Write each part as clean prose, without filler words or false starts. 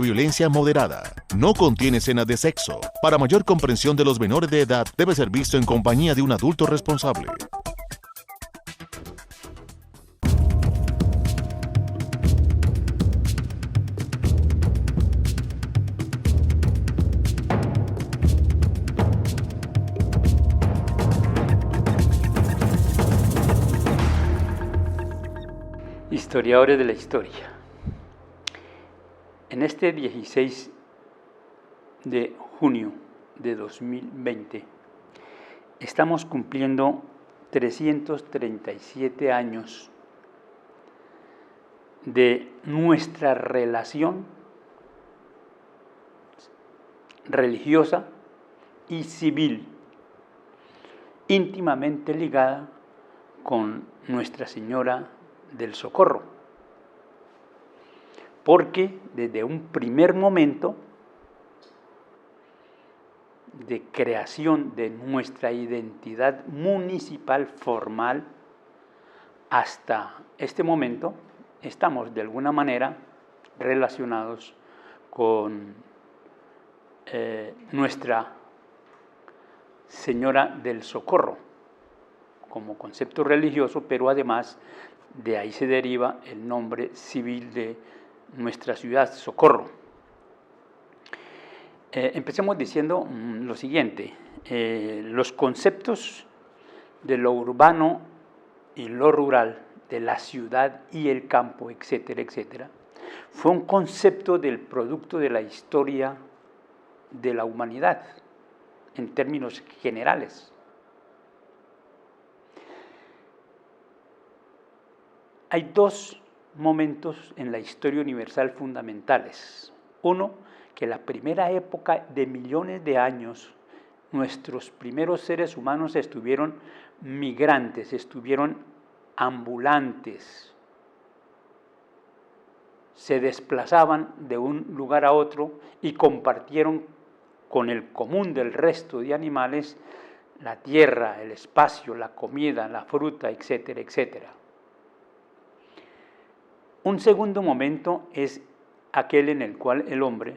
violencia moderada. No contiene escenas de sexo. Para mayor comprensión de los menores de edad, debe ser visto en compañía de un adulto responsable. Historiadores de la historia. En este 16 de junio de 2020 estamos cumpliendo 337 años de nuestra relación religiosa y civil, íntimamente ligada con Nuestra Señora del Socorro, porque desde un primer momento de creación de nuestra identidad municipal formal hasta este momento estamos de alguna manera relacionados con Nuestra Señora del Socorro como concepto religioso, pero además de ahí se deriva el nombre civil de nuestra ciudad, Socorro. Empecemos diciendo lo siguiente: los conceptos de lo urbano y lo rural, de la ciudad y el campo, etcétera, etcétera, fue un concepto del producto de la historia de la humanidad, en términos generales. Hay dos momentos en la historia universal fundamentales. Uno, que la primera época de millones de años, nuestros primeros seres humanos estuvieron migrantes, estuvieron ambulantes, se desplazaban de un lugar a otro y compartieron con el común del resto de animales la tierra, el espacio, la comida, la fruta, etcétera, etcétera. Un segundo momento es aquel en el cual el hombre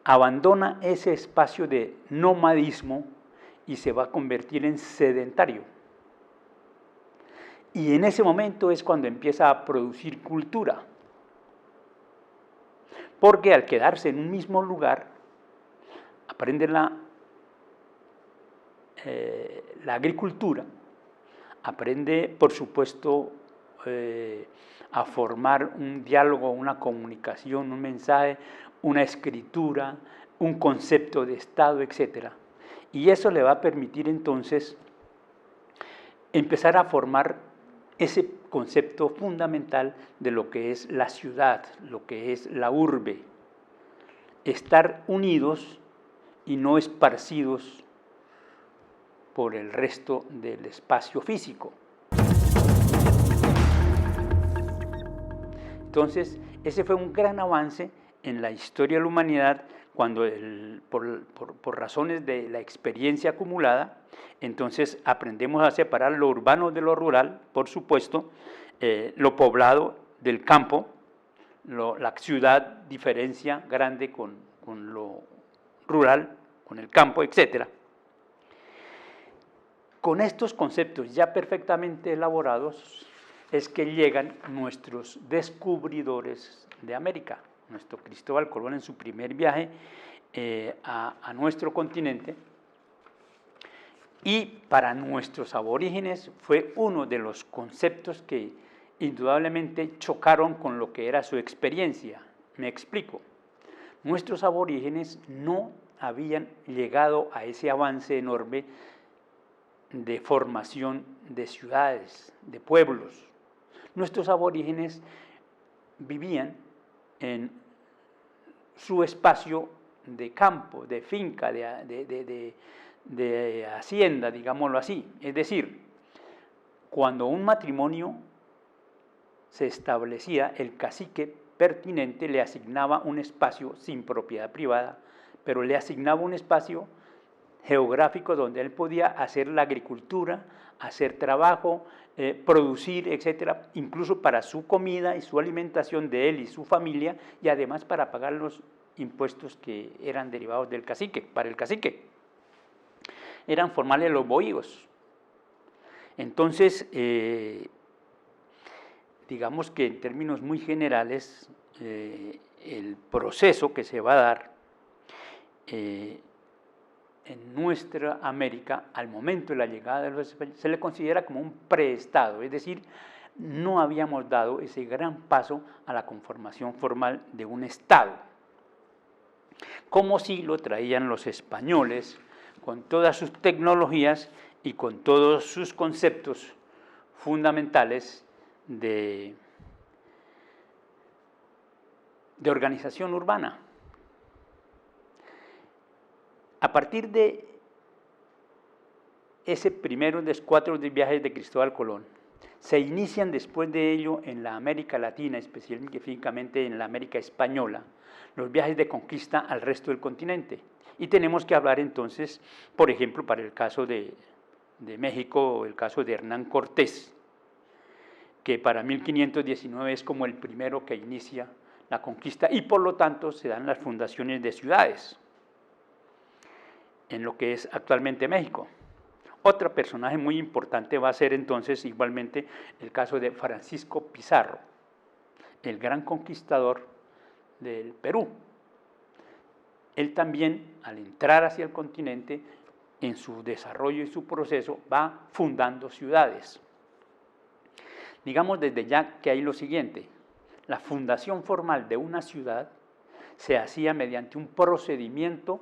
abandona ese espacio de nomadismo y se va a convertir en sedentario. Y en ese momento es cuando empieza a producir cultura. Porque al quedarse en un mismo lugar, aprende la agricultura, aprende, por supuesto, a formar un diálogo, una comunicación, un mensaje, una escritura, un concepto de Estado, etc. Y eso le va a permitir entonces empezar a formar ese concepto fundamental de lo que es la ciudad, lo que es la urbe. Estar unidos y no esparcidos por el resto del espacio físico. Entonces, ese fue un gran avance en la historia de la humanidad cuando, por razones de la experiencia acumulada, entonces aprendemos a separar lo urbano de lo rural, por supuesto, lo poblado del campo, la ciudad diferencia grande con lo rural, con el campo, etc. Con estos conceptos ya perfectamente elaborados es que llegan nuestros descubridores de América. Nuestro Cristóbal Colón en su primer viaje a nuestro continente, y para nuestros aborígenes fue uno de los conceptos que indudablemente chocaron con lo que era su experiencia. Me explico. Nuestros aborígenes no habían llegado a ese avance enorme de formación de ciudades, de pueblos. Nuestros aborígenes vivían en su espacio de campo, de finca, de hacienda, digámoslo así. Es decir, cuando un matrimonio se establecía, el cacique pertinente le asignaba un espacio sin propiedad privada, pero le asignaba un espacio geográfico donde él podía hacer la agricultura, hacer trabajo, producir, etcétera, incluso para su comida y su alimentación de él y su familia, y además para pagar los impuestos que eran derivados del cacique, para el cacique. Eran formales los bohíos. Entonces, digamos que en términos muy generales, el proceso que se va a dar en nuestra América, al momento de la llegada de los españoles, se le considera como un preestado, es decir, no habíamos dado ese gran paso a la conformación formal de un Estado, como si lo traían los españoles, con todas sus tecnologías y con todos sus conceptos fundamentales de organización urbana. A partir de ese primero de los 4 viajes de Cristóbal Colón, se inician después de ello en la América Latina, específicamente en la América Española, los viajes de conquista al resto del continente. Y tenemos que hablar entonces, por ejemplo, para el caso de México, el caso de Hernán Cortés, que para 1519 es como el primero que inicia la conquista y por lo tanto se dan las fundaciones de ciudades en lo que es actualmente México. Otro personaje muy importante va a ser entonces igualmente el caso de Francisco Pizarro, el gran conquistador del Perú. Él también, al entrar hacia el continente, en su desarrollo y su proceso, va fundando ciudades. Digamos desde ya que hay lo siguiente: la fundación formal de una ciudad se hacía mediante un procedimiento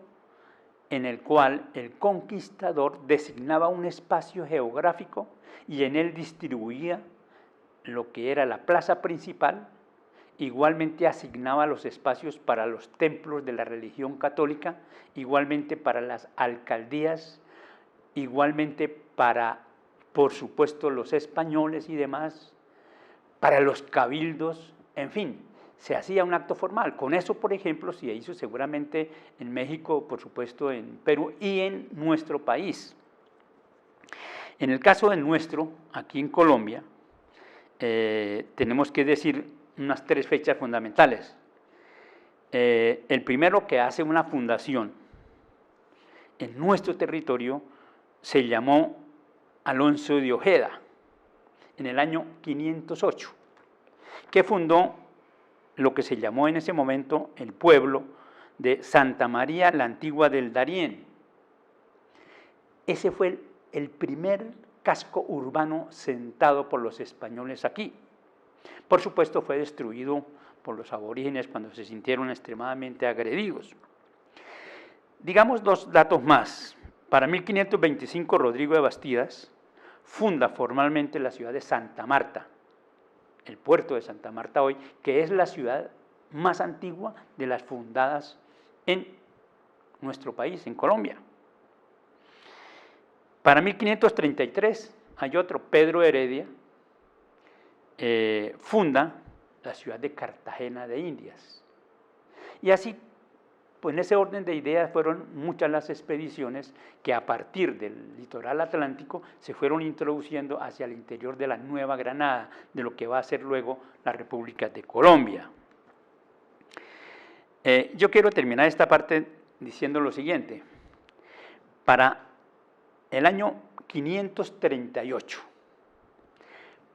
en el cual el conquistador designaba un espacio geográfico y en él distribuía lo que era la plaza principal, igualmente asignaba los espacios para los templos de la religión católica, igualmente para las alcaldías, igualmente para, por supuesto, los españoles y demás, para los cabildos, en fin, se hacía un acto formal. Con eso, por ejemplo, se hizo seguramente en México, por supuesto en Perú y en nuestro país. En el caso de nuestro, aquí en Colombia, tenemos que decir unas 3 fechas fundamentales. El primero que hace una fundación en nuestro territorio se llamó Alonso de Ojeda, en el año 508, que fundó lo que se llamó en ese momento el pueblo de Santa María la Antigua del Darién. Ese fue el primer casco urbano sentado por los españoles aquí. Por supuesto fue destruido por los aborígenes cuando se sintieron extremadamente agredidos. Digamos 2 datos más. Para 1525 Rodrigo de Bastidas funda formalmente la ciudad de Santa Marta, el puerto de Santa Marta hoy, que es la ciudad más antigua de las fundadas en nuestro país, en Colombia. Para 1533 hay otro, Pedro Heredia, funda la ciudad de Cartagena de Indias. Y así, pues en ese orden de ideas fueron muchas las expediciones que a partir del litoral atlántico se fueron introduciendo hacia el interior de la Nueva Granada, de lo que va a ser luego la República de Colombia. Yo quiero terminar esta parte diciendo lo siguiente. Para el año 538,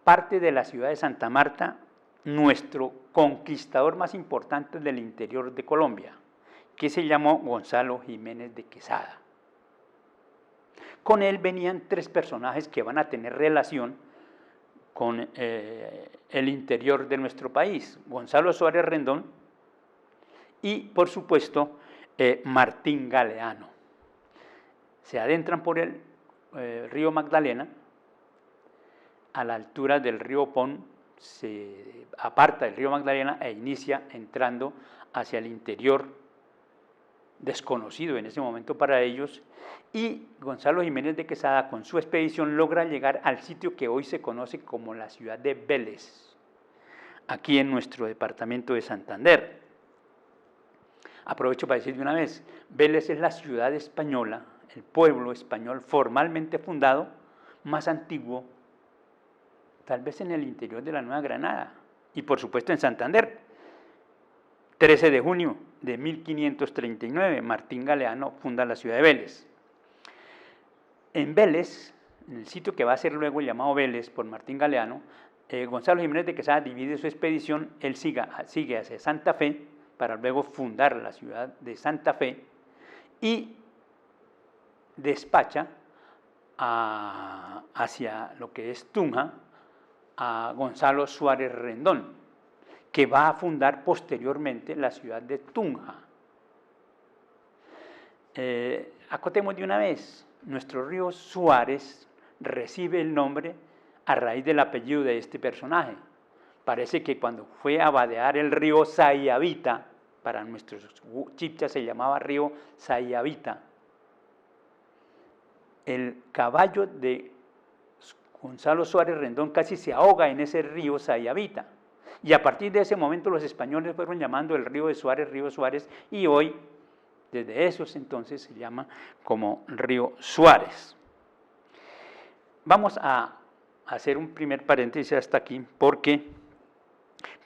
parte de la ciudad de Santa Marta, nuestro conquistador más importante del interior de Colombia, que se llamó Gonzalo Jiménez de Quesada. Con él venían 3 personajes que van a tener relación con el interior de nuestro país: Gonzalo Suárez Rendón y, por supuesto, Martín Galeano. Se adentran por el río Magdalena, a la altura del río Pon, se aparta del río Magdalena e inicia entrando hacia el interior desconocido en ese momento para ellos, y Gonzalo Jiménez de Quesada con su expedición logra llegar al sitio que hoy se conoce como la ciudad de Vélez, aquí en nuestro departamento de Santander. Aprovecho para decir de una vez, Vélez es la ciudad española el pueblo español formalmente fundado, más antiguo, tal vez en el interior de la Nueva Granada y por supuesto en Santander. 13 de junio de 1539, Martín Galeano funda la ciudad de Vélez. En Vélez, en el sitio que va a ser luego llamado Vélez por Martín Galeano, Gonzalo Jiménez de Quesada divide su expedición, él sigue hacia Santa Fe para luego fundar la ciudad de Santa Fe y despacha hacia lo que es Tunja a Gonzalo Suárez Rendón, que va a fundar posteriormente la ciudad de Tunja. Acotemos de una vez, nuestro río Suárez recibe el nombre a raíz del apellido de este personaje. Parece que cuando fue a vadear el río Sayavita, para nuestros chipchas se llamaba río Sayavita, el caballo de Gonzalo Suárez Rendón casi se ahoga en ese río Sayavita. Y a partir de ese momento los españoles fueron llamando el río Suárez, y hoy, desde esos entonces, se llama como río Suárez. Vamos a hacer un primer paréntesis hasta aquí, porque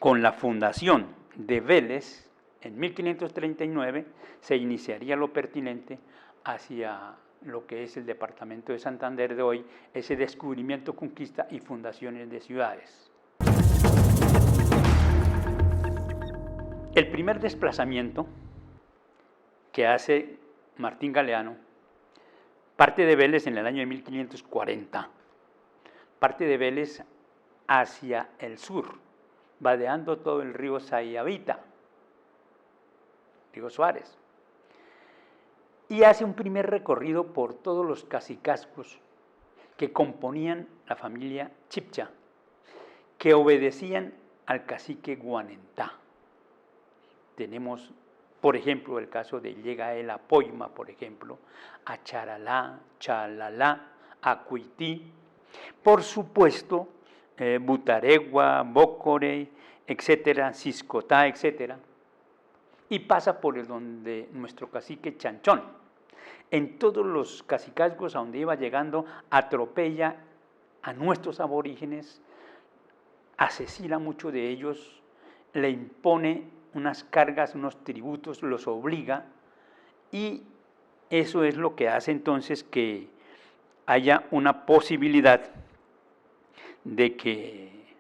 con la fundación de Vélez, en 1539, se iniciaría lo pertinente hacia lo que es el departamento de Santander de hoy, ese descubrimiento, conquista y fundaciones de ciudades. El primer desplazamiento que hace Martín Galeano parte de Vélez en el año de 1540, parte de Vélez hacia el sur, vadeando todo el río Sayavita, río Suárez, y hace un primer recorrido por todos los cacicazgos que componían la familia chipcha, que obedecían al cacique Guanentá. Tenemos, por ejemplo, el caso de Llegaela Poima, por ejemplo, a Charalá, Chalalá, a Cuití, por supuesto, Butaregua, Bócore, etcétera, Ciscotá, etcétera, y pasa por donde nuestro cacique Chanchón. En todos los cacicazgos a donde iba llegando, atropella a nuestros aborígenes, asesina a muchos de ellos, le impone unas cargas, unos tributos, los obliga, y eso es lo que hace entonces que haya una posibilidad de que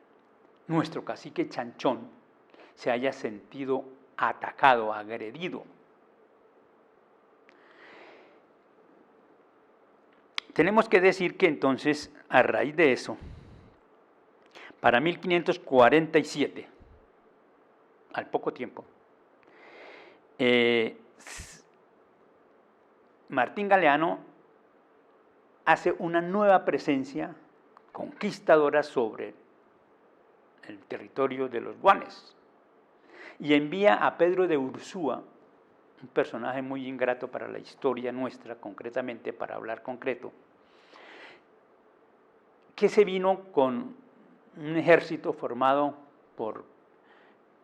nuestro cacique Chanchón se haya sentido atacado, agredido. Tenemos que decir que entonces, a raíz de eso, para 1547, al poco tiempo, Martín Galeano hace una nueva presencia conquistadora sobre el territorio de los guanes y envía a Pedro de Ursúa, un personaje muy ingrato para la historia nuestra, concretamente, para hablar concreto, que se vino con un ejército formado por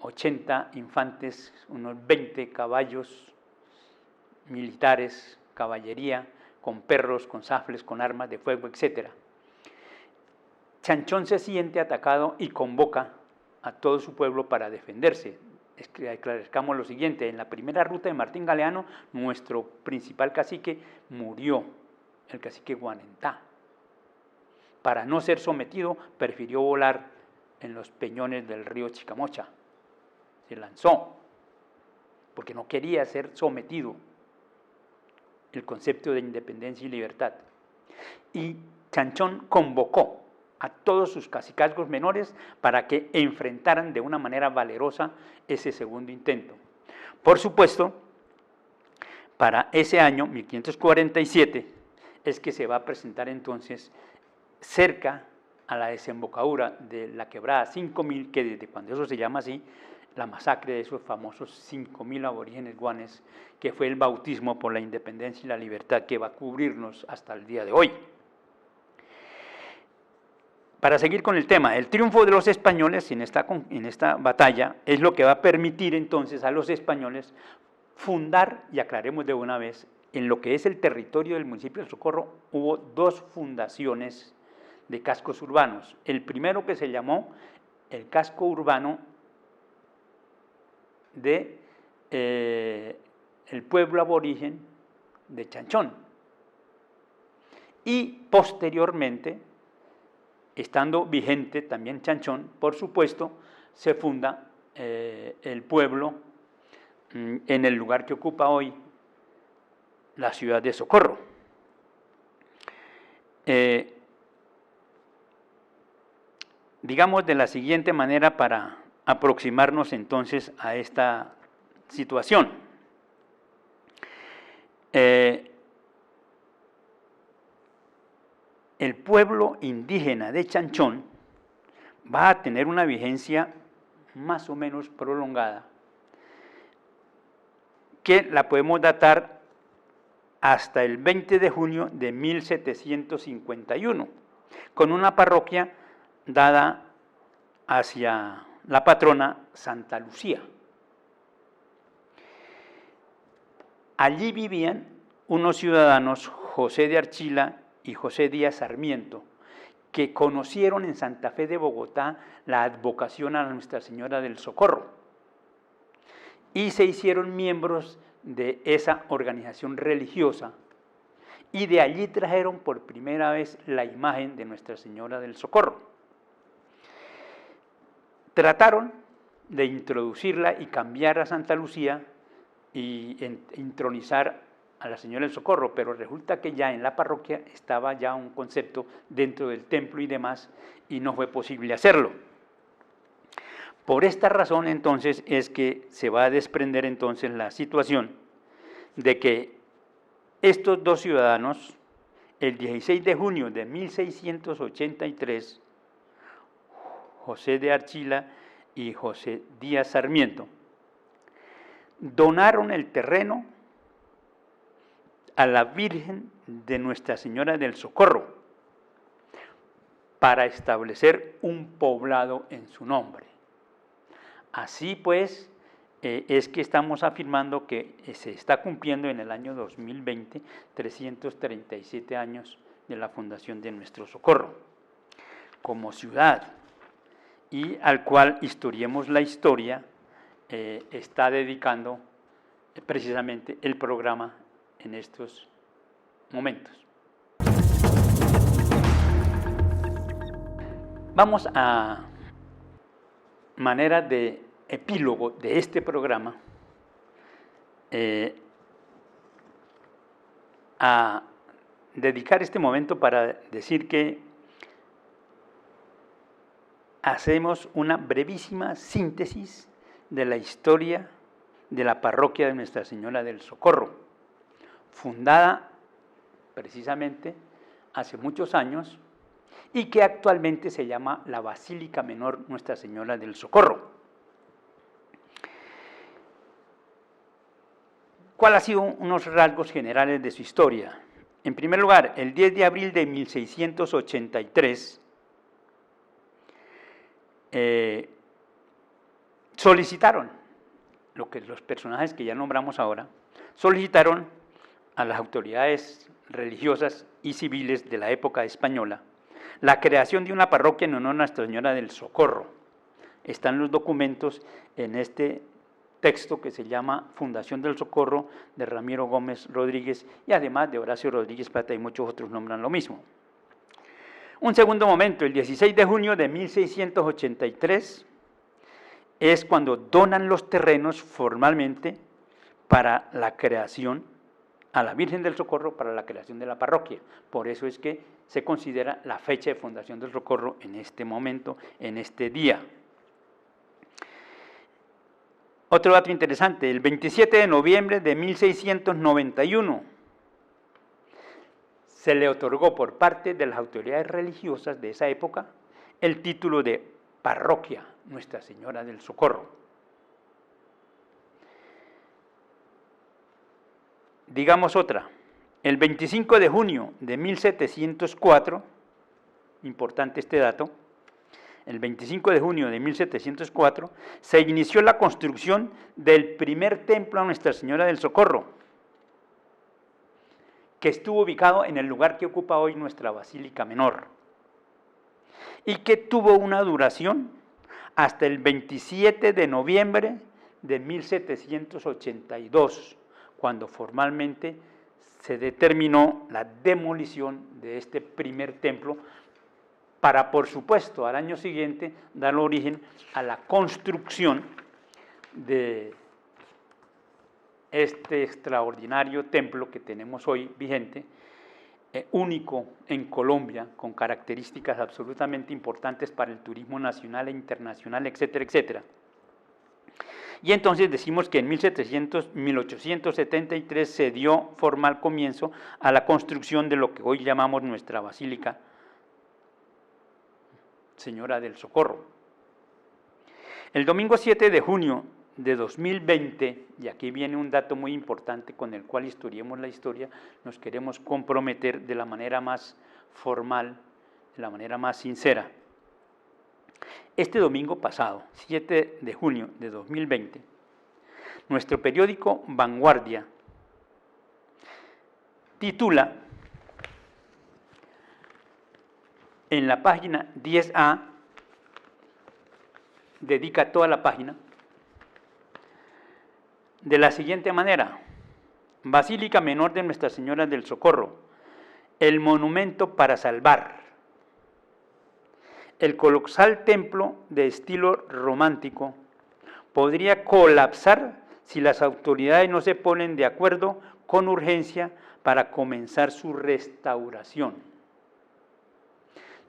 80 infantes, unos 20 caballos militares, caballería, con perros, con safles, con armas de fuego, etc. Chanchón se siente atacado y convoca a todo su pueblo para defenderse. Esclarezcamos lo siguiente: en la primera ruta de Martín Galeano, nuestro principal cacique murió, el cacique Guanentá. Para no ser sometido, prefirió volar en los peñones del río Chicamocha. Se lanzó, porque no quería ser sometido. El concepto de independencia y libertad. Y Chanchón convocó a todos sus cacicazgos menores para que enfrentaran de una manera valerosa ese segundo intento. Por supuesto, para ese año, 1547, es que se va a presentar entonces cerca a la desembocadura de la quebrada 5000, que desde cuando eso se llama así, la masacre de esos famosos 5000 aborígenes guanes, que fue el bautismo por la independencia y la libertad que va a cubrirnos hasta el día de hoy. Para seguir con el tema, el triunfo de los españoles en esta batalla es lo que va a permitir entonces a los españoles fundar, y aclaremos de una vez, en lo que es el territorio del municipio del Socorro, hubo 2 fundaciones de cascos urbanos. El primero, que se llamó el casco urbano de el pueblo aborigen de Chanchón. Y posteriormente, estando vigente también Chanchón, por supuesto, se funda el pueblo en el lugar que ocupa hoy la ciudad de Socorro. Digamos de la siguiente manera para aproximarnos entonces a esta situación. El pueblo indígena de Chanchón va a tener una vigencia más o menos prolongada, que la podemos datar hasta el 20 de junio de 1751, con una parroquia dada hacia la patrona Santa Lucía. Allí vivían unos ciudadanos, José de Archila y José Díaz Sarmiento, que conocieron en Santa Fe de Bogotá la advocación a Nuestra Señora del Socorro y se hicieron miembros de esa organización religiosa, y de allí trajeron por primera vez la imagen de Nuestra Señora del Socorro. Trataron de introducirla y cambiar a Santa Lucía y intronizar a la Señora del Socorro, pero resulta que ya en la parroquia estaba ya un concepto dentro del templo y demás, y no fue posible hacerlo. Por esta razón entonces es que se va a desprender entonces la situación de que estos 2 ciudadanos, el 16 de junio de 1683, José de Archila y José Díaz Sarmiento, donaron el terreno a la Virgen de Nuestra Señora del Socorro para establecer un poblado en su nombre. Así pues, es que estamos afirmando que se está cumpliendo en el año 2020 337 años de la fundación de Nuestro Socorro como ciudad, y al cual Historiemos la Historia está dedicando precisamente el programa en estos momentos. Vamos a manera de epílogo de este programa a dedicar este momento para decir que hacemos una brevísima síntesis de la historia de la parroquia de Nuestra Señora del Socorro, fundada precisamente hace muchos años y que actualmente se llama la Basílica Menor Nuestra Señora del Socorro. ¿Cuáles han sido unos rasgos generales de su historia? En primer lugar, el 10 de abril de 1683, solicitaron, lo que los personajes que ya nombramos ahora, solicitaron a las autoridades religiosas y civiles de la época española la creación de una parroquia en honor a Nuestra Señora del Socorro. Están los documentos en este texto que se llama Fundación del Socorro, de Ramiro Gómez Rodríguez, y además de Horacio Rodríguez Plata, y muchos otros nombran lo mismo. Un segundo momento, el 16 de junio de 1683, es cuando donan los terrenos formalmente para la creación a la Virgen del Socorro, para la creación de la parroquia. Por eso es que se considera la fecha de fundación del Socorro en este momento, en este día. Otro dato interesante, el 27 de noviembre de 1691 se le otorgó por parte de las autoridades religiosas de esa época el título de Parroquia Nuestra Señora del Socorro. Digamos otra, el 25 de junio de 1704, importante este dato, el 25 de junio de 1704, se inició la construcción del primer templo a Nuestra Señora del Socorro. que estuvo ubicado en el lugar que ocupa hoy nuestra Basílica Menor y que tuvo una duración hasta el 27 de noviembre de 1782, cuando formalmente se determinó la demolición de este primer templo para, por supuesto, al año siguiente dar origen a la construcción de este extraordinario templo que tenemos hoy vigente, único en Colombia, con características absolutamente importantes para el turismo nacional e internacional, etcétera, etcétera. Y entonces decimos que en 1873 se dio formal comienzo a la construcción de lo que hoy llamamos nuestra Basílica Señora del Socorro. El domingo 7 de junio de 2020, y aquí viene un dato muy importante con el cual historiemos la historia, nos queremos comprometer de la manera más formal, de la manera más sincera. Este domingo pasado, 7 de junio de 2020, nuestro periódico Vanguardia titula en la página 10A, dedica toda la página, de la siguiente manera: Basílica Menor de Nuestra Señora del Socorro, el monumento para salvar. El colosal templo de estilo romántico podría colapsar si las autoridades no se ponen de acuerdo con urgencia para comenzar su restauración.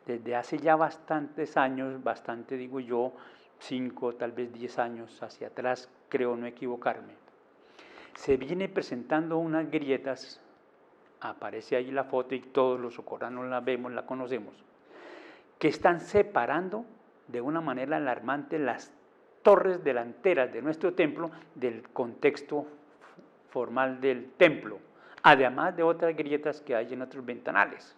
Desde hace ya bastantes años, bastante digo yo, 5, tal vez 10 años hacia atrás, creo no equivocarme, se viene presentando unas grietas, aparece ahí la foto y todos los socorranos la vemos, la conocemos, que están separando de una manera alarmante las torres delanteras de nuestro templo del contexto formal del templo, además de otras grietas que hay en otros ventanales.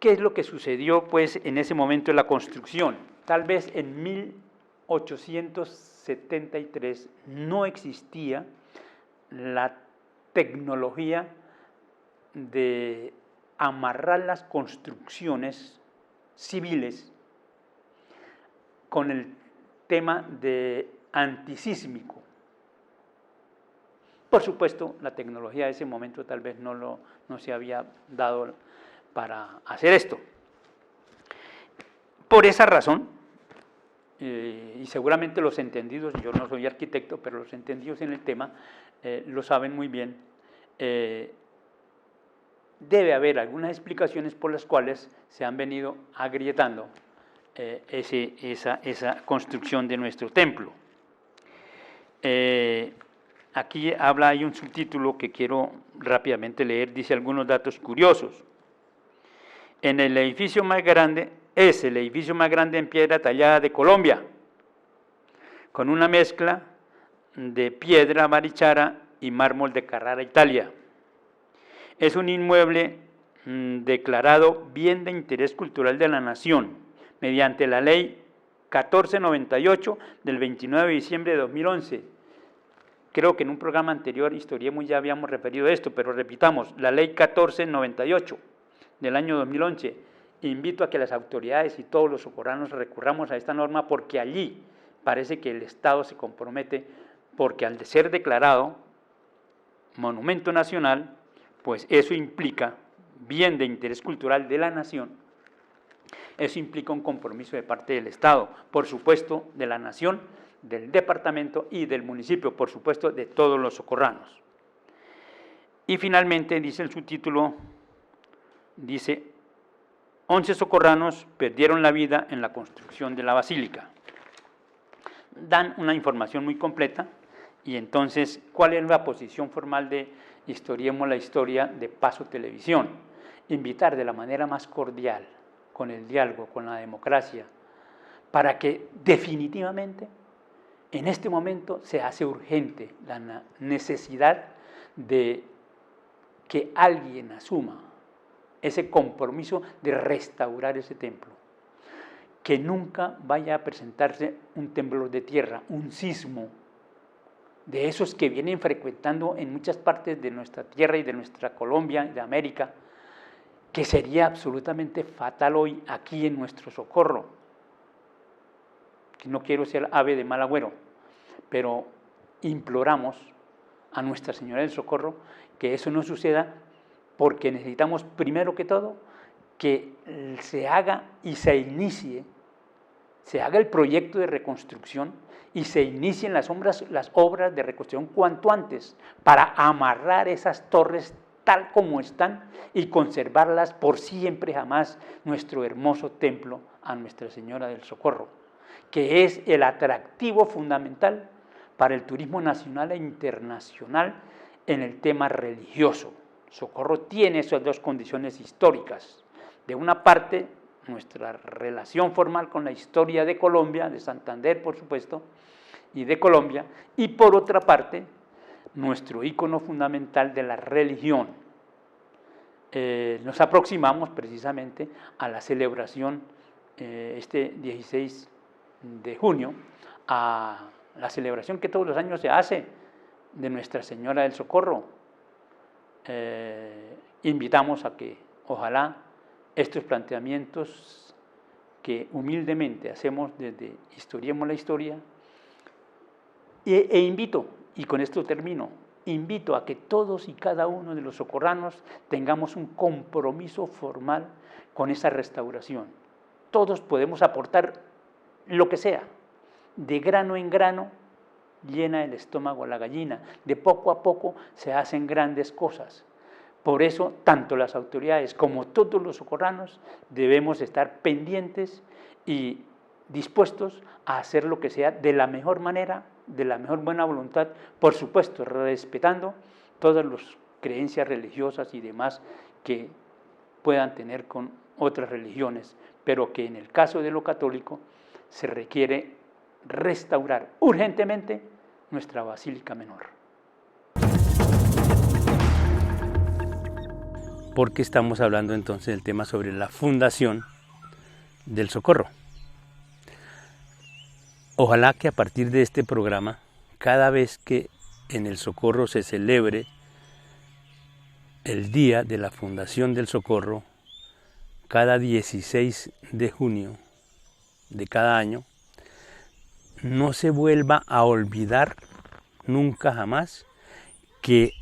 ¿Qué es lo que sucedió pues en ese momento de la construcción? Tal vez en 1873 no existía la tecnología de amarrar las construcciones civiles con el tema de antisísmico. Por supuesto, la tecnología de ese momento tal vez no se había dado para hacer esto. Por esa razón, y seguramente los entendidos, yo no soy arquitecto, pero los entendidos en el tema lo saben muy bien, debe haber algunas explicaciones por las cuales se han venido agrietando esa construcción de nuestro templo. Aquí hay un subtítulo que quiero rápidamente leer, dice algunos datos curiosos. En el edificio más grande, es el edificio más grande en piedra tallada de Colombia, con una mezcla de piedra barichara y mármol de Carrara, Italia. Es un inmueble declarado bien de interés cultural de la nación, mediante la ley 1498 del 29 de diciembre de 2011. Creo que en un programa anterior, Historiemos, ya habíamos referido a esto, pero repitamos, la ley 1498 del año 2011. Invito a que las autoridades y todos los socorranos recurramos a esta norma porque allí parece que el Estado se compromete, porque al ser declarado monumento nacional, pues eso implica bien de interés cultural de la nación, eso implica un compromiso de parte del Estado, por supuesto de la nación, del departamento y del municipio, por supuesto de todos los socorranos. Y finalmente dice el subtítulo, dice, 11 socorranos perdieron la vida en la construcción de la basílica. Dan una información muy completa y entonces, ¿cuál es la posición formal de Historiemos la Historia de Paso Televisión? Invitar de la manera más cordial, con el diálogo, con la democracia, para que definitivamente en este momento se hace urgente la necesidad de que alguien asuma ese compromiso de restaurar ese templo, que nunca vaya a presentarse un temblor de tierra, un sismo, de esos que vienen frecuentando en muchas partes de nuestra tierra y de nuestra Colombia y de América, que sería absolutamente fatal hoy aquí en nuestro Socorro. Que no quiero ser ave de mal agüero, pero imploramos a Nuestra Señora del Socorro que eso no suceda, porque necesitamos primero que todo que se haga y se inicie, se haga el proyecto de reconstrucción y se inicien las obras de reconstrucción cuanto antes para amarrar esas torres tal como están y conservarlas por siempre jamás nuestro hermoso templo a Nuestra Señora del Socorro, que es el atractivo fundamental para el turismo nacional e internacional en el tema religioso. Socorro tiene esas dos condiciones históricas. De una parte, nuestra relación formal con la historia de Colombia, de Santander por supuesto, y de Colombia, y por otra parte, nuestro ícono fundamental de la religión. Nos aproximamos precisamente a la celebración este 16 de junio, a la celebración que todos los años se hace de Nuestra Señora del Socorro. Invitamos a que ojalá estos planteamientos que humildemente hacemos desde Historiemos la Historia, e invito, y con esto termino, invito a que todos y cada uno de los socorranos tengamos un compromiso formal con esa restauración. Todos podemos aportar lo que sea, de grano en grano llena el estómago a la gallina, de poco a poco se hacen grandes cosas. Por eso, tanto las autoridades como todos los socorranos debemos estar pendientes y dispuestos a hacer lo que sea de la mejor manera, de la mejor buena voluntad, por supuesto, respetando todas las creencias religiosas y demás que puedan tener con otras religiones, pero que en el caso de lo católico se requiere restaurar urgentemente nuestra Basílica Menor. ¿Por qué estamos hablando entonces del tema sobre la fundación del Socorro? Ojalá que a partir de este programa, cada vez que en el Socorro se celebre el día de la fundación del Socorro, cada 16 de junio de cada año, no se vuelva a olvidar nunca jamás que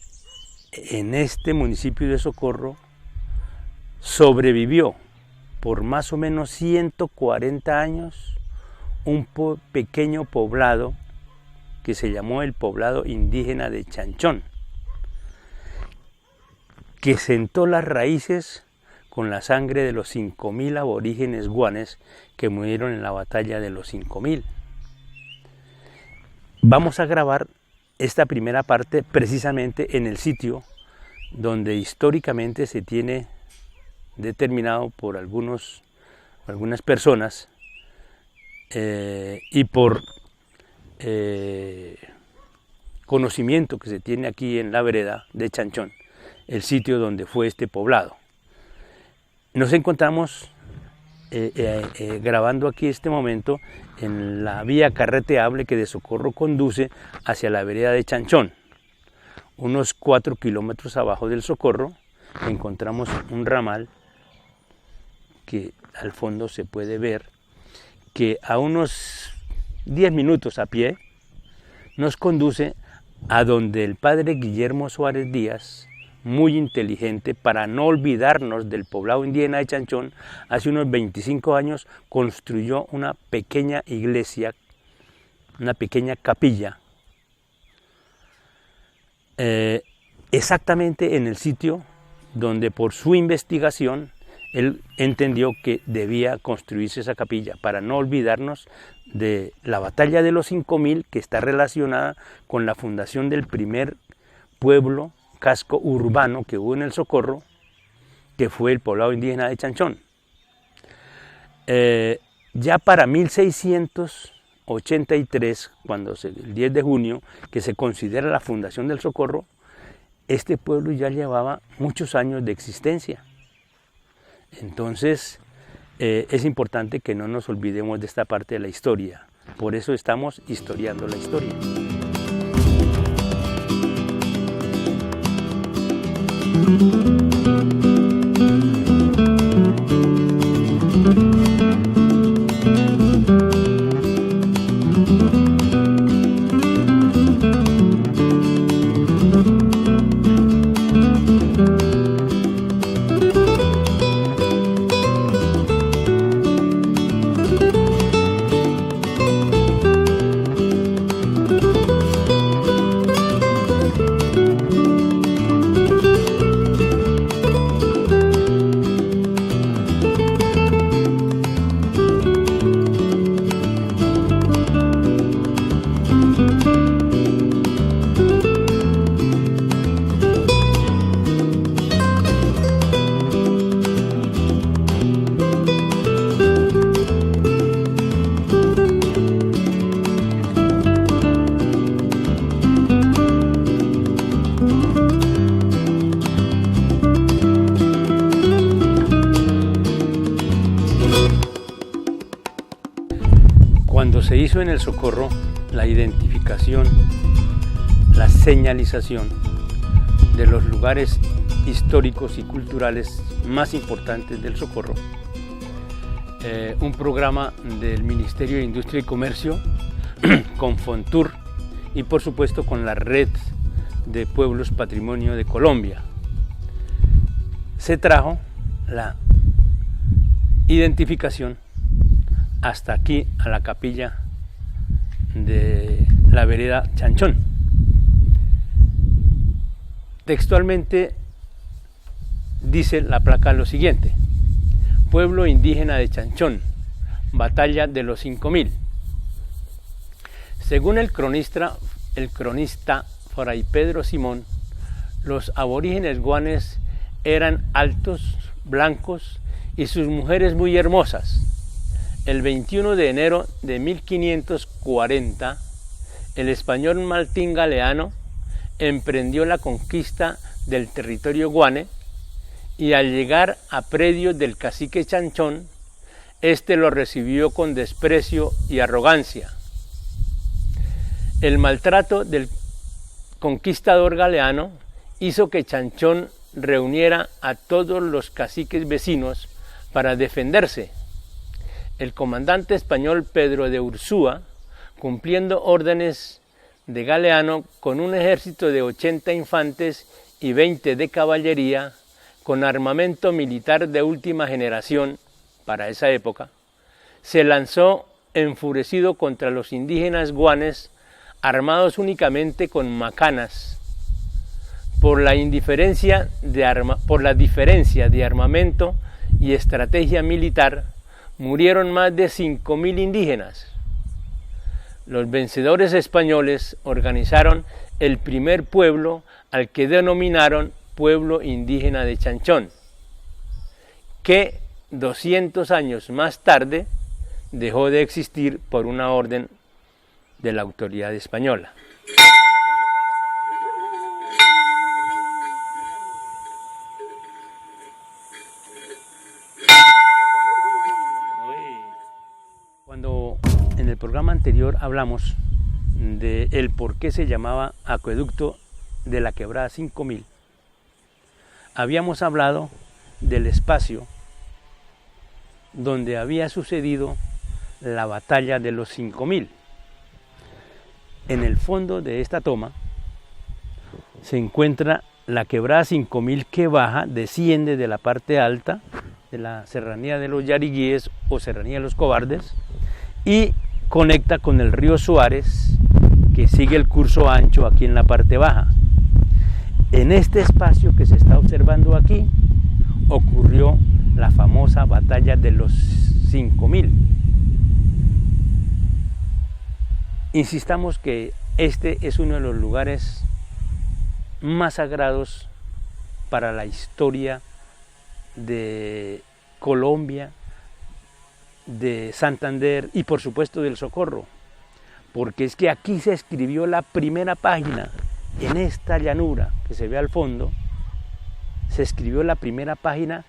en este municipio de Socorro sobrevivió por más o menos 140 años un pequeño poblado que se llamó el poblado indígena de Chanchón, que sentó las raíces con la sangre de los 5.000 aborígenes guanes que murieron en la batalla de los 5.000. Vamos a grabar esta primera parte precisamente en el sitio donde históricamente se tiene determinado por algunas personas y por conocimiento que se tiene aquí en la vereda de Chanchón, el sitio donde fue este poblado. Nos encontramos grabando aquí este momento en la vía carreteable que de Socorro conduce hacia la vereda de Chanchón. Unos 4 kilómetros abajo del Socorro encontramos un ramal que al fondo se puede ver, que a unos 10 minutos a pie nos conduce a donde el padre Guillermo Suárez Díaz, muy inteligente, para no olvidarnos del poblado indígena de Chanchón, hace unos 25 años construyó una pequeña iglesia, una pequeña capilla, exactamente en el sitio donde por su investigación él entendió que debía construirse esa capilla, para no olvidarnos de la batalla de los 5.000, que está relacionada con la fundación del primer pueblo, casco urbano que hubo en el Socorro, que fue el poblado indígena de Chanchón. Ya para 1683, el 10 de junio, que se considera la fundación del Socorro, este pueblo ya llevaba muchos años de existencia. Entonces, es importante que no nos olvidemos de esta parte de la historia. Por eso estamos historiando la historia. hizo en el Socorro la identificación, la señalización de los lugares históricos y culturales más importantes del Socorro. Un programa del Ministerio de Industria y Comercio con Fontur y por supuesto con la Red de Pueblos Patrimonio de Colombia. Se trajo la identificación hasta aquí a la capilla de la vereda Chanchón. Textualmente dice la placa lo siguiente: pueblo indígena de Chanchón, batalla de los 5000. Según el cronista Fray Pedro Simón, los aborígenes guanes eran altos, blancos y sus mujeres muy hermosas. El 21 de enero de 1540, el español Martín Galeano emprendió la conquista del territorio guane y al llegar a predios del cacique Chanchón, éste lo recibió con desprecio y arrogancia. El maltrato del conquistador Galeano hizo que Chanchón reuniera a todos los caciques vecinos para defenderse. El comandante español Pedro de Ursúa, cumpliendo órdenes de Galeano con un ejército de 80 infantes y 20 de caballería, con armamento militar de última generación para esa época, se lanzó enfurecido contra los indígenas guanes armados únicamente con macanas. Por la diferencia de armamento y estrategia militar, murieron más de 5000 indígenas. Los vencedores españoles organizaron el primer pueblo al que denominaron Pueblo Indígena de Chanchón, que 200 años más tarde dejó de existir por una orden de la autoridad española. Cuando en el programa anterior hablamos de el por qué se llamaba Acueducto de la Quebrada 5000, habíamos hablado del espacio donde había sucedido la batalla de los 5000. En el fondo de esta toma se encuentra la Quebrada 5000 que baja, desciende de la parte alta de la Serranía de los Yariguíes o Serranía de los Cobardes y conecta con el río Suárez, que sigue el curso ancho aquí en la parte baja. En este espacio que se está observando aquí ocurrió la famosa batalla de los 5000. Insistamos que este es uno de los lugares más sagrados para la historia de Colombia, de Santander y por supuesto del Socorro, porque es que aquí se escribió la primera página. En esta llanura que se ve al fondo, se escribió la primera página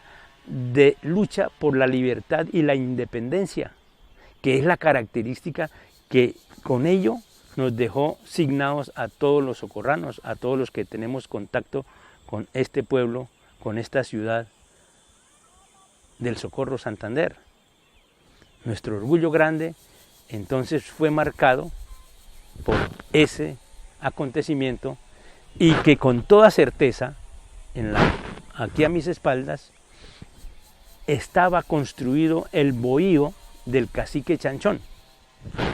de lucha por la libertad y la independencia, que es la característica que con ello nos dejó signados a todos los socorranos, a todos los que tenemos contacto con este pueblo, con esta ciudad del Socorro Santander. Nuestro orgullo grande entonces fue marcado por ese acontecimiento y que con toda certeza aquí a mis espaldas estaba construido el bohío del cacique Chanchón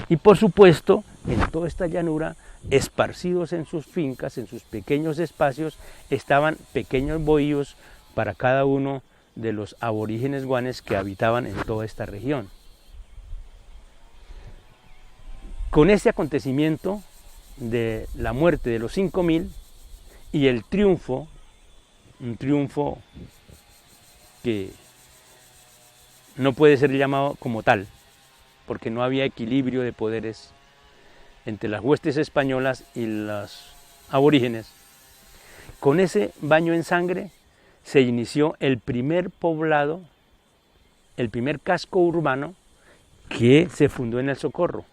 y por supuesto en toda esta llanura, esparcidos en sus fincas, en sus pequeños espacios, estaban pequeños bohíos para cada uno de los aborígenes guanes que habitaban en toda esta región. Con este acontecimiento de la muerte de los 5000 y el triunfo, un triunfo que no puede ser llamado como tal, porque no había equilibrio de poderes entre las huestes españolas y los aborígenes. Con ese baño en sangre se inició el primer poblado, el primer casco urbano que se fundó en el Socorro.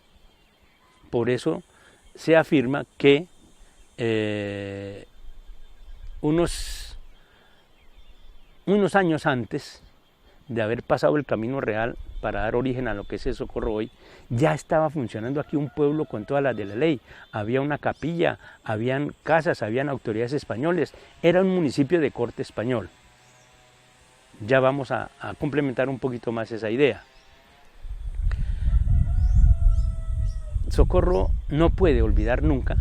Por eso se afirma que unos años antes de haber pasado el Camino Real para dar origen a lo que es el Socorro hoy, ya estaba funcionando aquí un pueblo con todas las de la ley. Había una capilla, habían casas, habían autoridades españoles. Era un municipio de corte español. Ya vamos a complementar un poquito más esa idea. Socorro no puede olvidar nunca,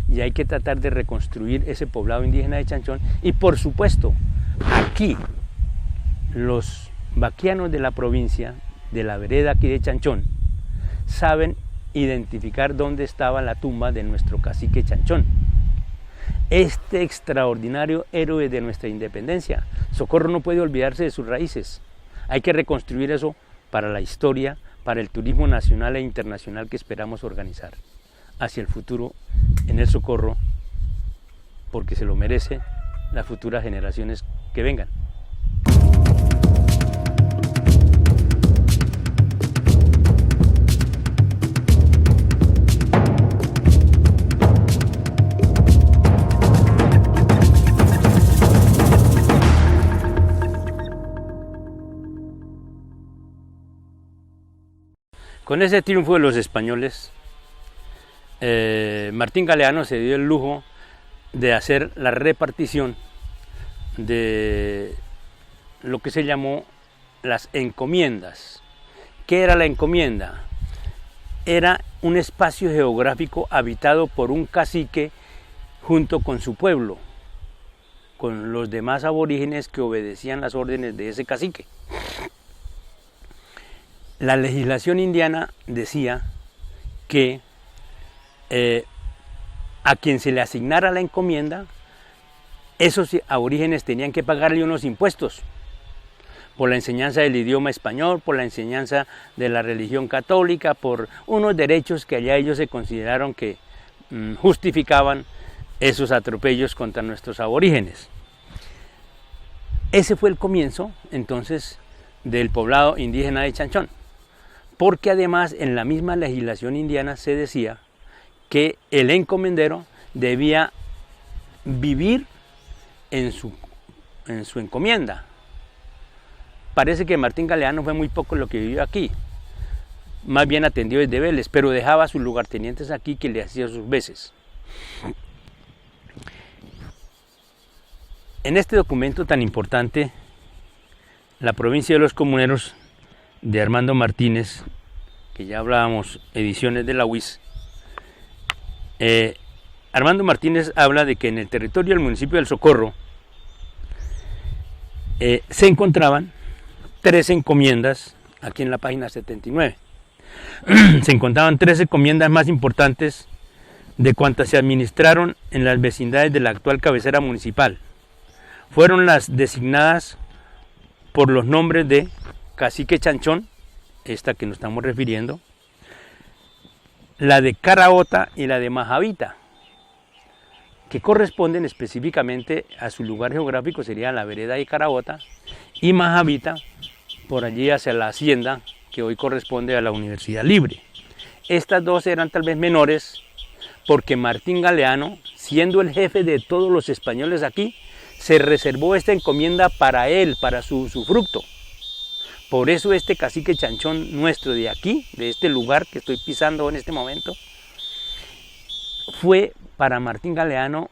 y hay que tratar de reconstruir ese poblado indígena de Chanchón. Y por supuesto, aquí los vaquianos de la provincia, de la vereda aquí de Chanchón, saben identificar dónde estaba la tumba de nuestro cacique Chanchón, este extraordinario héroe de nuestra independencia. Socorro no puede olvidarse de sus raíces. Hay que reconstruir eso para la historia, para el turismo nacional e internacional que esperamos organizar hacia el futuro en el Socorro, porque se lo merece las futuras generaciones que vengan. Con ese triunfo de los españoles, Martín Galeano se dio el lujo de hacer la repartición de lo que se llamó las encomiendas. ¿Qué era la encomienda? Era un espacio geográfico habitado por un cacique junto con su pueblo, con los demás aborígenes que obedecían las órdenes de ese cacique. La legislación indiana decía que a quien se le asignara la encomienda, esos aborígenes tenían que pagarle unos impuestos por la enseñanza del idioma español, por la enseñanza de la religión católica, por unos derechos que allá ellos se consideraron que justificaban esos atropellos contra nuestros aborígenes. Ese fue el comienzo, entonces, del poblado indígena de Chanchón, porque además en la misma legislación indiana se decía que el encomendero debía vivir en su encomienda. Parece que Martín Galeano fue muy poco lo que vivió aquí, más bien atendió desde Vélez, pero dejaba a sus lugartenientes aquí que le hacía sus veces. En este documento tan importante, la provincia de los comuneros de Armando Martínez, que ya hablábamos, ediciones de la UIS, Armando Martínez habla de que en el territorio del municipio del Socorro se encontraban 3 encomiendas, aquí en la página 79. Se encontraban 3 encomiendas más importantes de cuantas se administraron en las vecindades de la actual cabecera municipal. Fueron las designadas por los nombres de Cacique Chanchón, esta que nos estamos refiriendo, la de Caraota y la de Majavita, que corresponden específicamente a su lugar geográfico, sería la vereda de Caraota, y Majavita por allí hacia la hacienda que hoy corresponde a la Universidad Libre. Estas 2 eran tal vez menores porque Martín Galeano, siendo el jefe de todos los españoles aquí, se reservó esta encomienda para él, para su usufructo. Por eso este cacique Chanchón nuestro de aquí, de este lugar que estoy pisando en este momento, fue para Martín Galeano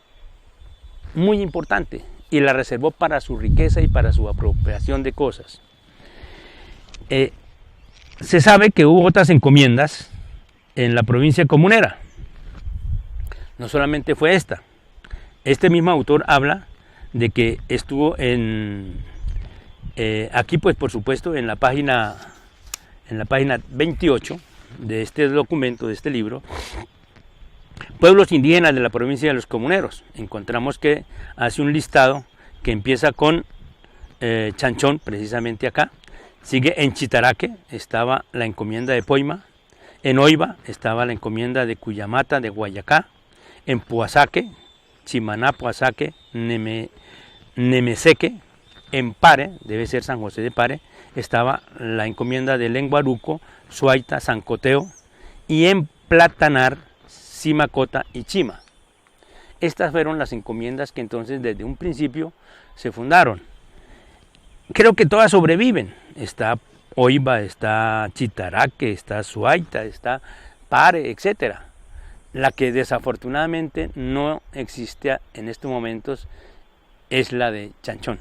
muy importante y la reservó para su riqueza y para su apropiación de cosas. Se sabe que hubo otras encomiendas en la provincia comunera. No solamente fue esta. Este mismo autor habla de que estuvo aquí, pues por supuesto, en la página 28 de este documento, de este libro, pueblos indígenas de la provincia de los comuneros. Encontramos que hace un listado que empieza con Chanchón, precisamente acá. Sigue en Chitaraque, estaba la encomienda de Poima. En Oiva estaba la encomienda de Cuyamata, de Guayacá. En Puasaque, Chimaná, Puasaque, Nemeseque. En Pare, debe ser San José de Pare, estaba la encomienda de Lenguaruco, Suaita, San Coteo. Y en Platanar, Simacota y Chima. Estas fueron las encomiendas que entonces desde un principio se fundaron. Creo que todas sobreviven. Está Oiba, está Chitaraque, está Suaita, está Pare, etc. La que desafortunadamente no existe en estos momentos es la de Chanchón.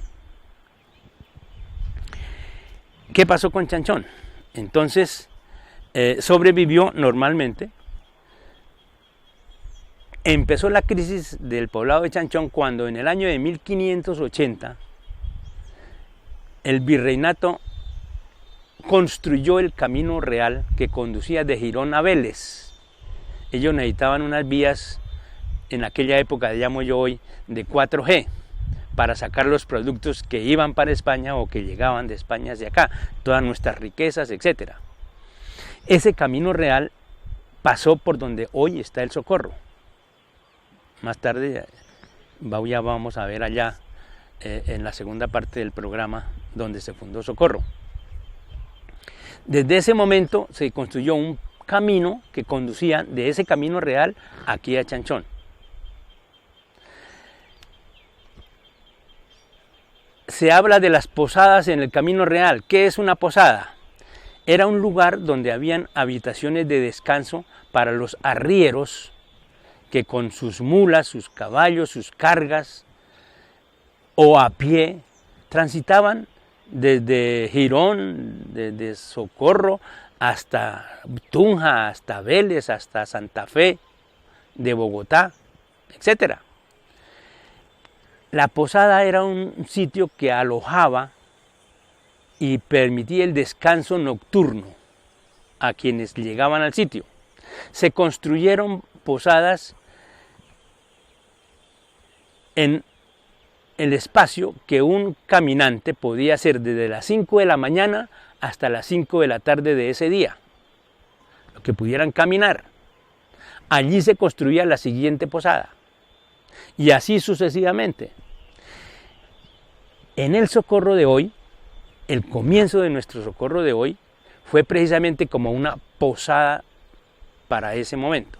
¿Qué pasó con Chanchón? Entonces sobrevivió normalmente. Empezó la crisis del poblado de Chanchón cuando en el año de 1580 el virreinato construyó el camino real que conducía de Girón a Vélez. Ellos necesitaban unas vías, en aquella época, llamo yo hoy, de 4G, para sacar los productos que iban para España o que llegaban de España hacia acá, todas nuestras riquezas, etc. Ese camino real pasó por donde hoy está el Socorro. Más tarde ya vamos a ver allá en la segunda parte del programa donde se fundó Socorro. Desde ese momento se construyó un camino que conducía de ese camino real aquí a Chanchón. Se habla de las posadas en el camino real. ¿Qué es una posada? Era un lugar donde habían habitaciones de descanso para los arrieros que con sus mulas, sus caballos, sus cargas o a pie transitaban desde Girón, desde Socorro hasta Tunja, hasta Vélez, hasta Santa Fe, de Bogotá, etc. La posada era un sitio que alojaba y permitía el descanso nocturno a quienes llegaban al sitio. Se construyeron posadas en el espacio que un caminante podía hacer desde las 5 de la mañana hasta las 5 de la tarde de ese día, lo que pudieran caminar. Allí se construía la siguiente posada y así sucesivamente. En el Socorro de hoy, el comienzo de nuestro Socorro de hoy fue precisamente como una posada para ese momento.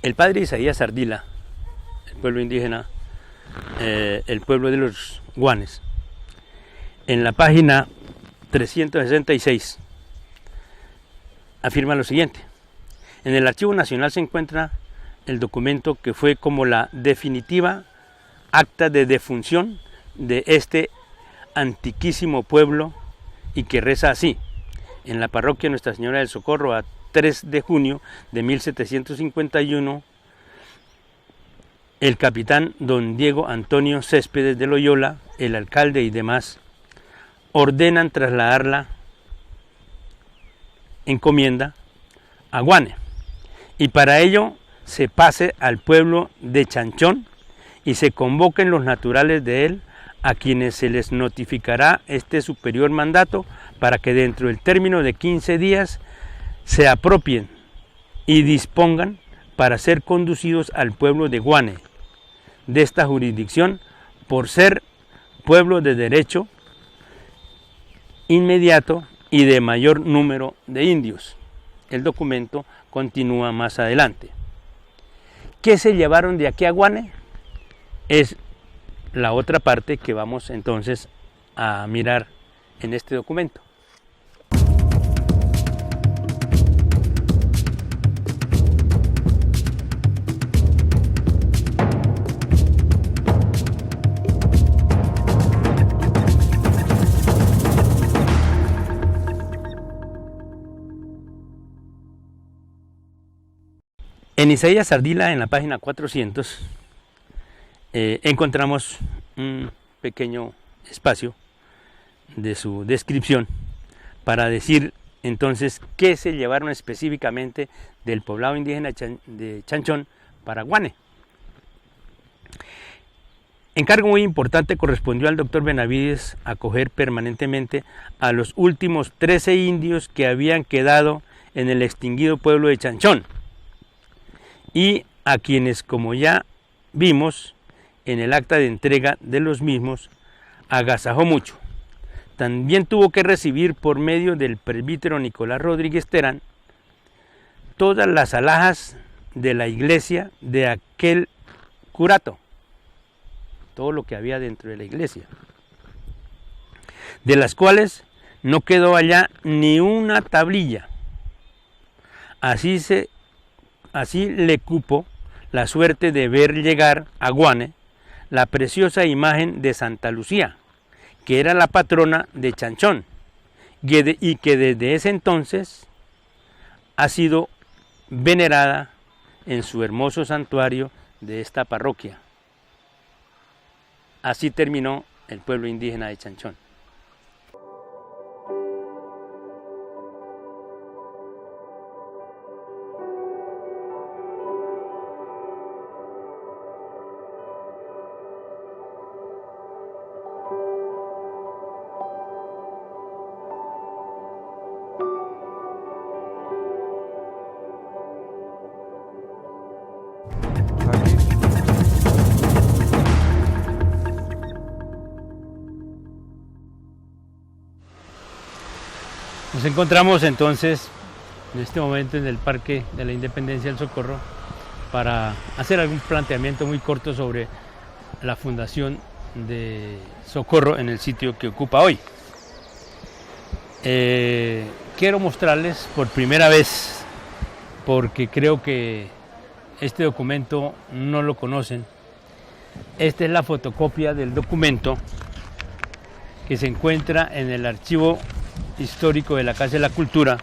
El padre Isaías Ardila, el pueblo indígena, el pueblo de los Guanes, en la página 366 afirma lo siguiente: en el Archivo Nacional se encuentra el documento que fue como la definitiva acta de defunción de este antiquísimo pueblo y que reza así: en la parroquia Nuestra Señora del Socorro, a 3 de junio de 1751, el capitán don Diego Antonio Céspedes de Loyola, el alcalde y demás, ordenan trasladar la encomienda a Guane, y para ello se pase al pueblo de Chanchón y se convoquen los naturales de él, a quienes se les notificará este superior mandato para que dentro del término de 15 días se apropien y dispongan para ser conducidos al pueblo de Guane, de esta jurisdicción, por ser pueblo de derecho inmediato y de mayor número de indios. El documento continúa más adelante. ¿Qué se llevaron de aquí a Guane? Es la otra parte que vamos entonces a mirar en este documento. En Isaías Ardila, en la página 400, encontramos un pequeño espacio de su descripción para decir entonces qué se llevaron específicamente del poblado indígena de Chanchón para Guane. Encargo muy importante correspondió al doctor Benavides acoger permanentemente a los últimos 13 indios que habían quedado en el extinguido pueblo de Chanchón, y a quienes, como ya vimos en el acta de entrega de los mismos, agasajó mucho. También tuvo que recibir por medio del presbítero Nicolás Rodríguez Terán todas las alhajas de la iglesia de aquel curato, todo lo que había dentro de la iglesia, de las cuales no quedó allá ni una tablilla. Así le cupo la suerte de ver llegar a Guane la preciosa imagen de Santa Lucía, que era la patrona de Chanchón, y que desde ese entonces ha sido venerada en su hermoso santuario de esta parroquia. Así terminó el pueblo indígena de Chanchón. Nos encontramos entonces en este momento en el Parque de la Independencia del Socorro para hacer algún planteamiento muy corto sobre la fundación de Socorro en el sitio que ocupa hoy. Quiero mostrarles por primera vez, porque creo que este documento no lo conocen. Esta es la fotocopia del documento que se encuentra en el archivo histórico de la Casa de la Cultura,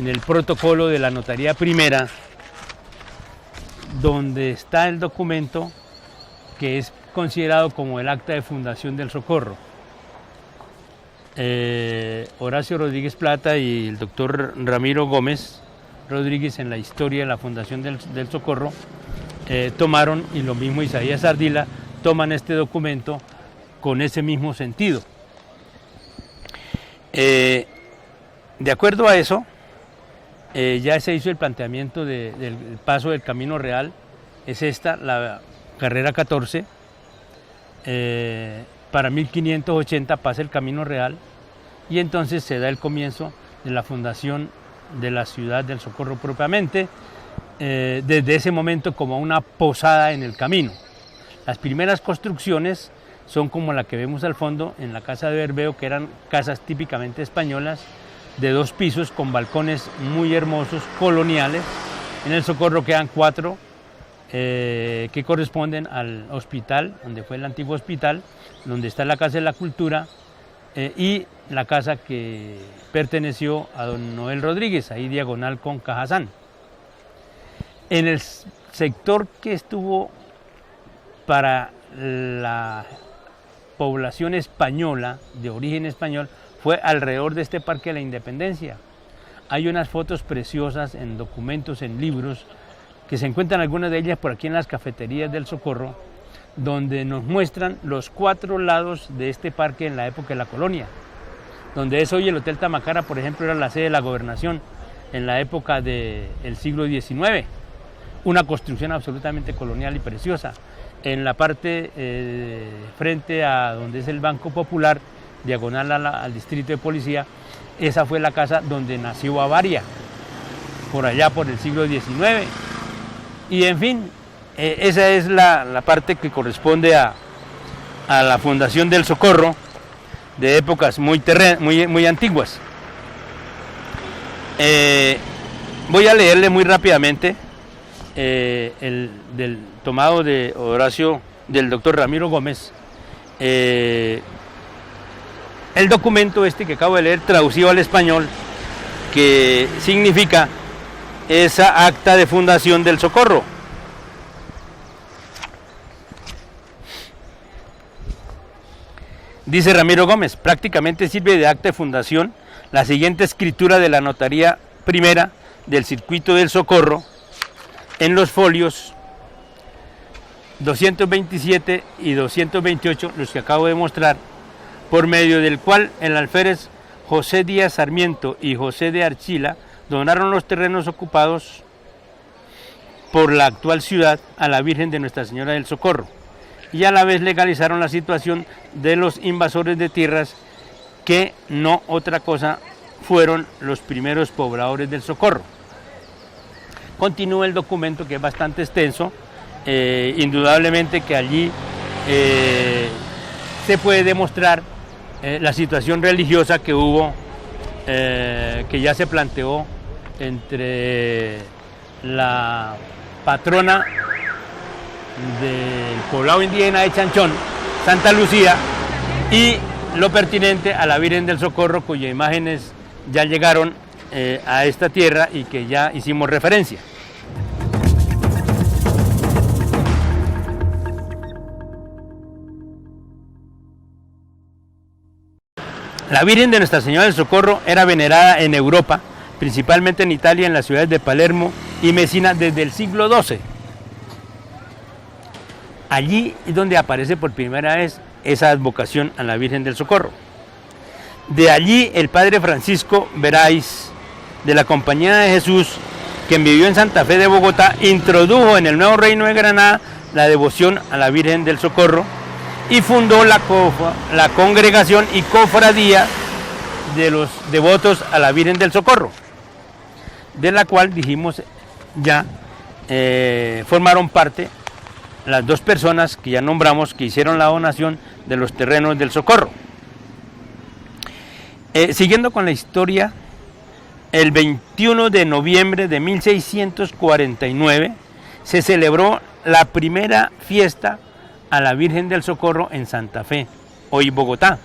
en el protocolo de la Notaría Primera, donde está el documento que es considerado como el acta de fundación del Socorro. Horacio Rodríguez Plata y el doctor Ramiro Gómez Rodríguez, en la historia de la fundación del Socorro, tomaron, y lo mismo Isaías Ardila, toman este documento con ese mismo sentido. De acuerdo a eso, ya se hizo el planteamiento del paso del Camino Real. Es esta, la carrera 14. Para 1580 pasa el Camino Real y entonces se da el comienzo de la fundación de la ciudad del Socorro propiamente, desde ese momento como una posada en el camino. Las primeras construcciones son como la que vemos al fondo en la casa de Berbeo, que eran casas típicamente españolas de 2 pisos con balcones muy hermosos, coloniales. En el Socorro quedan 4 que corresponden al hospital, donde fue el antiguo hospital, donde está la Casa de la Cultura y la casa que perteneció a don Noel Rodríguez, ahí diagonal con Cajazán. En el sector que estuvo para la población española, de origen español, fue alrededor de este Parque de la Independencia. Hay unas fotos preciosas en documentos, en libros, que se encuentran algunas de ellas por aquí en las cafeterías del Socorro, donde nos muestran los 4 lados de este parque en la época de la colonia. Donde es hoy el Hotel Tamacara, por ejemplo, era la sede de la gobernación en la época del siglo XIX. Una construcción absolutamente colonial y preciosa. En la parte frente a donde es el Banco Popular, diagonal al distrito de policía, esa fue la casa donde nació Bavaria, por allá por el siglo XIX. Y en fin, esa es la parte que corresponde a la fundación del Socorro, de épocas muy antiguas. Voy a leerle muy rápidamente del tomado de Horacio, del doctor Ramiro Gómez, el documento este que acabo de leer, traducido al español, que significa esa acta de fundación del Socorro. Dice Ramiro Gómez: prácticamente sirve de acta de fundación la siguiente escritura de la Notaría Primera del Circuito del Socorro en los folios 227 y 228, los que acabo de mostrar, por medio del cual el alférez José Díaz Sarmiento y José de Archila donaron los terrenos ocupados por la actual ciudad a la Virgen de Nuestra Señora del Socorro, y a la vez legalizaron la situación de los invasores de tierras, que no otra cosa fueron los primeros pobladores del Socorro. Continúa el documento, que es bastante extenso. Indudablemente que allí se puede demostrar la situación religiosa que hubo, que ya se planteó entre la patrona del poblado indígena de Chanchón, Santa Lucía, y lo pertinente a la Virgen del Socorro, cuyas imágenes ya llegaron a esta tierra y que ya hicimos referencia. La Virgen de Nuestra Señora del Socorro era venerada en Europa, principalmente en Italia, en las ciudades de Palermo y Messina, desde el siglo XII. Allí es donde aparece por primera vez esa advocación a la Virgen del Socorro. De allí el padre Francisco Veráis, de la Compañía de Jesús, quien vivió en Santa Fe de Bogotá, introdujo en el Nuevo Reino de Granada la devoción a la Virgen del Socorro y fundó la congregación y cofradía de los devotos a la Virgen del Socorro, de la cual dijimos ya formaron parte las dos personas que ya nombramos, que hicieron la donación de los terrenos del Socorro. Siguiendo con la historia, el 21 de noviembre de 1649 se celebró la primera fiesta a la Virgen del Socorro en Santa Fe, hoy Bogotá.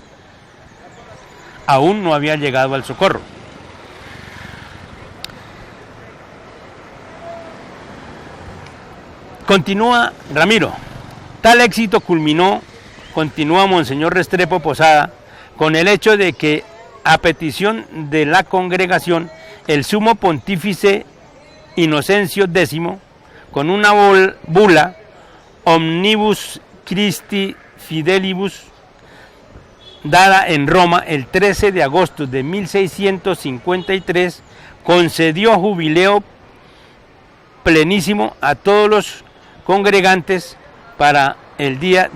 Aún no había llegado al Socorro. Continúa Ramiro. Tal éxito culminó, continúa Monseñor Restrepo Posada, con el hecho de que, a petición de la congregación, el sumo pontífice Inocencio X, con una bula Omnibus Christi Fidelibus, dada en Roma el 13 de agosto de 1653, concedió jubileo plenísimo a todos los congregantes para el día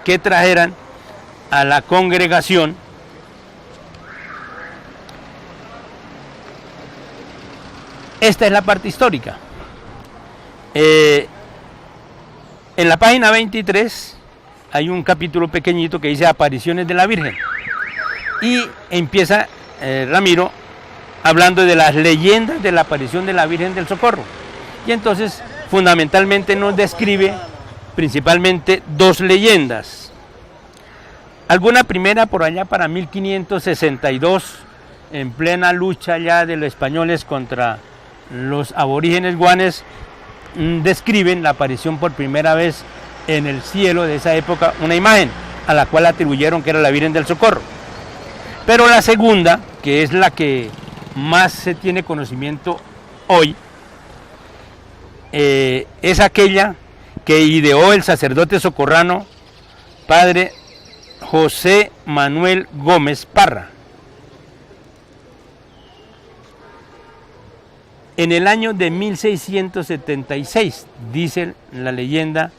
que trajeran a la congregación Esta es la parte histórica. En la página 23 hay un capítulo pequeñito que dice Apariciones de la Virgen. Y empieza Ramiro hablando de las leyendas de la aparición de la Virgen del Socorro. Y entonces fundamentalmente nos describe principalmente dos leyendas. Alguna primera por allá para 1562, en plena lucha ya de los españoles contra los aborígenes guanes, describen la aparición por primera vez en el cielo de esa época, una imagen a la cual atribuyeron que era la Virgen del Socorro. Pero la segunda, que es la que más se tiene conocimiento hoy, es aquella que ideó el sacerdote socorrano padre José Manuel Gómez Parra. En el año de 1676, dice la leyenda,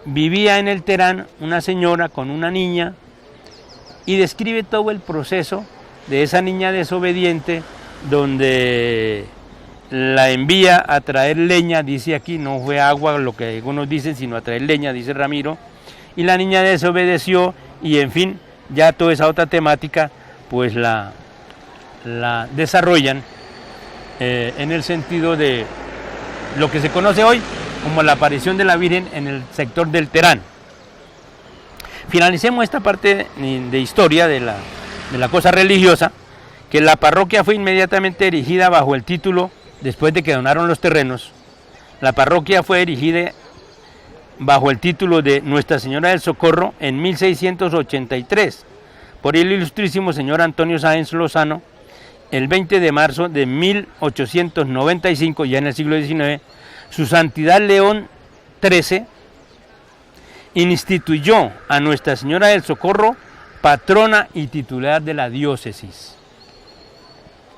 vivía en el Terán una señora con una niña y describe todo el proceso de esa niña desobediente, donde la envía a traer leña, dice aquí, no fue agua lo que algunos dicen, sino a traer leña, dice Ramiro, y la niña desobedeció y en fin, ya toda esa otra temática pues la desarrollan en el sentido de lo que se conoce hoy como la aparición de la Virgen en el sector del Terán. Finalicemos esta parte de historia de la cosa religiosa, que la parroquia fue inmediatamente erigida bajo el título, después de que donaron los terrenos, la parroquia fue erigida bajo el título de Nuestra Señora del Socorro en 1683, por el ilustrísimo señor Antonio Sáenz Lozano. El 20 de marzo de 1895, ya en el siglo XIX, su Santidad León XIII instituyó a Nuestra Señora del Socorro patrona y titular de la diócesis.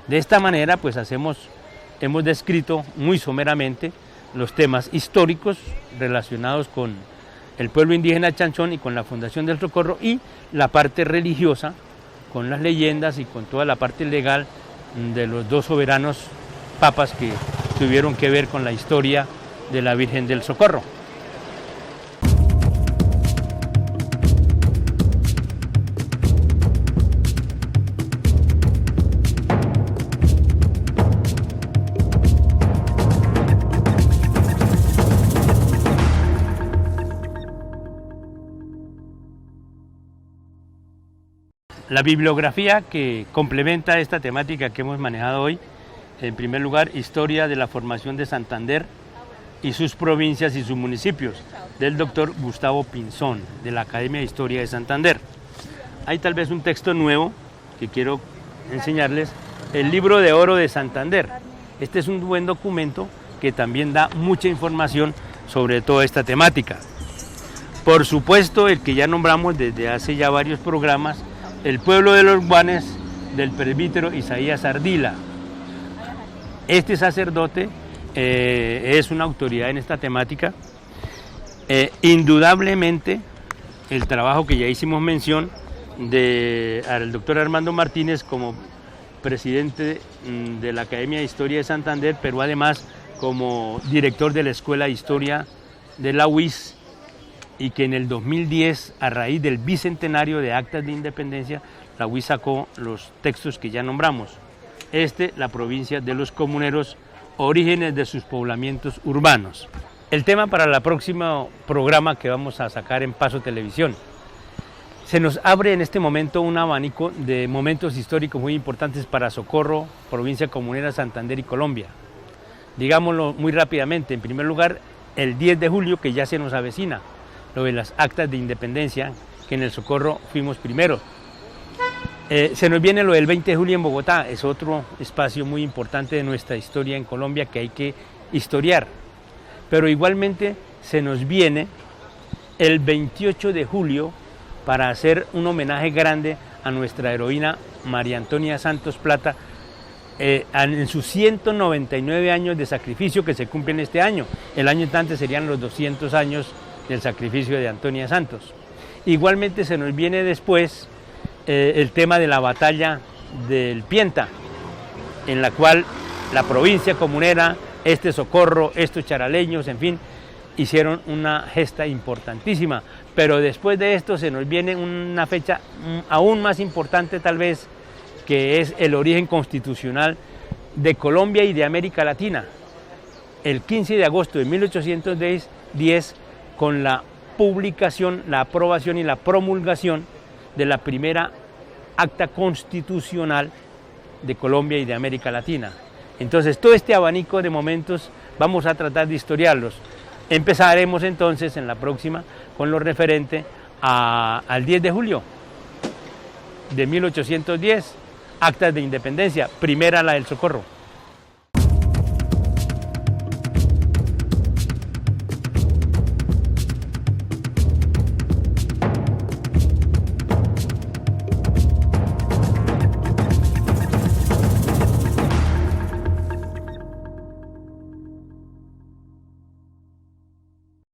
De esta manera, pues hemos descrito muy someramente los temas históricos relacionados con el pueblo indígena Chanchón y con la fundación del Socorro, y la parte religiosa con las leyendas y con toda la parte legal de los dos soberanos papas que tuvieron que ver con la historia de la Virgen del Socorro. La bibliografía que complementa esta temática que hemos manejado hoy, en primer lugar, Historia de la formación de Santander y sus provincias y sus municipios, del doctor Gustavo Pinzón, de la Academia de Historia de Santander. Hay tal vez un texto nuevo que quiero enseñarles, el Libro de Oro de Santander. Este es un buen documento que también da mucha información sobre toda esta temática. Por supuesto, el que ya nombramos desde hace ya varios programas, El pueblo de los Guanes, del presbítero Isaías Ardila. Este sacerdote es una autoridad en esta temática. Indudablemente, el trabajo que ya hicimos mención al doctor Armando Martínez como presidente de la Academia de Historia de Santander, pero además como director de la Escuela de Historia de la UIS, y que en el 2010, a raíz del bicentenario de Actas de Independencia, la UIS sacó los textos que ya nombramos. La provincia de los comuneros, orígenes de sus poblamientos urbanos. El tema para el próximo programa que vamos a sacar en Paso Televisión. Se nos abre en este momento un abanico de momentos históricos muy importantes para Socorro, provincia comunera, Santander y Colombia. Digámoslo muy rápidamente. En primer lugar, el 10 de julio, que ya se nos avecina, lo de las actas de independencia, que en el Socorro fuimos primeros. Se nos viene lo del 20 de julio en Bogotá, es otro espacio muy importante de nuestra historia en Colombia que hay que historiar. Pero igualmente se nos viene el 28 de julio para hacer un homenaje grande a nuestra heroína María Antonia Santos Plata, en sus 199 años de sacrificio que se cumplen este año. El año entrante serían los 200 años del sacrificio de Antonia Santos. Igualmente se nos viene después el tema de la batalla del Pienta, en la cual la provincia comunera, Socorro, estos charaleños, en fin, hicieron una gesta importantísima. Pero después de esto se nos viene una fecha aún más importante tal vez, que es el origen constitucional de Colombia y de América Latina. El 15 de agosto de 1810, con la publicación, la aprobación y la promulgación de la primera acta constitucional de Colombia y de América Latina. Entonces, todo este abanico de momentos vamos a tratar de historiarlos. Empezaremos entonces en la próxima con lo referente al 10 de julio de 1810, actas de independencia, primera la del Socorro.